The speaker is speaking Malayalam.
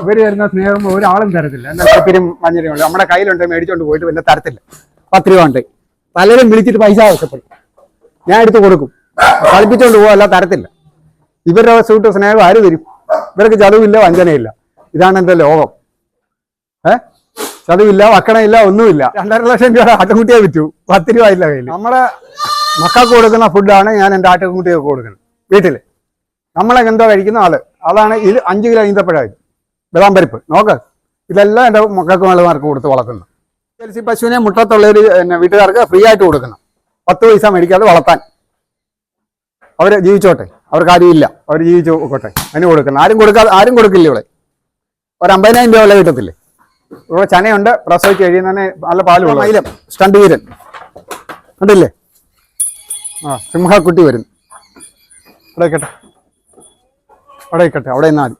ഇവര് തരുന്ന സ്നേഹം ഒരാളും തരത്തില്ല. എന്താ താല്പര്യം മഞ്ഞളുണ്ട് നമ്മുടെ കയ്യിലുണ്ട്, മേടിച്ചോണ്ട് പോയിട്ട് പിന്നെ തരത്തില്ല. 10 രൂപ ഉണ്ട്. പലരും വിളിച്ചിട്ട് പൈസ ആവശ്യപ്പെടും, ഞാൻ എടുത്ത് കൊടുക്കും. കളിപ്പിച്ചോണ്ട് പോകാൻ, അല്ല തരത്തില്ല. ഇവരുടെ സൂട്ട് സ്നേഹം ആര് തരും? ഇവർക്ക് ചതുവില്ല, വഞ്ചനയില്ല. ഇതാണ് എന്റെ ലോകം. ചതുവില്ല, വക്കണയില്ല, ഒന്നുമില്ല. 2.5 ലക്ഷം രൂപ ആട്ടുംകുട്ടിയെ വിറ്റു, 10 രൂപ ഇല്ല കയ്യിൽ. നമ്മളെ മക്കൾക്ക് കൊടുക്കുന്ന ഫുഡാണ് ഞാൻ എൻ്റെ ആട്ടുംകുട്ടിയൊക്കെ കൊടുക്കുന്നത് വീട്ടില്. നമ്മളൊക്കെ എന്തോ കഴിക്കുന്ന അതാണ്. ഇത് 5 കിലോ ഈന്തപ്പഴമായിട്ട് ബദാം പരിപ്പ് നോക്ക്. ഇതെല്ലാം എൻ്റെ മക്കൾക്ക് മകളുമാർക്ക് കൊടുത്ത് വളർത്തുന്നു. ജെർസി പശുവിനെ മുട്ടത്തുള്ളവർ വീട്ടുകാർക്ക് ഫ്രീ ആയിട്ട് കൊടുക്കണം. 10 പൈസ മേടിക്കാതെ വളർത്താൻ. അവർ ജീവിച്ചോട്ടെ, അവർക്ക് ആരും ഇല്ല, അവർ ജീവിച്ചു നോക്കട്ടെ, അതിന് കൊടുക്കണം. ആരും കൊടുക്കില്ല. ഇവിടെ ഒരു 50,000 രൂപ വില കിട്ടത്തില്ലേ? ഇവിടെ ചനയുണ്ട്, പ്രസവിച്ച് കഴിയുന്നതന്നെ നല്ല പാല്. മയിലും സ്റ്റണ്ട് വീരൻ കണ്ടില്ലേ? സിംഹക്കുട്ടി വരും. അവിടെ ഇക്കട്ടെ, അവിടെ നിന്നാൽ മതി.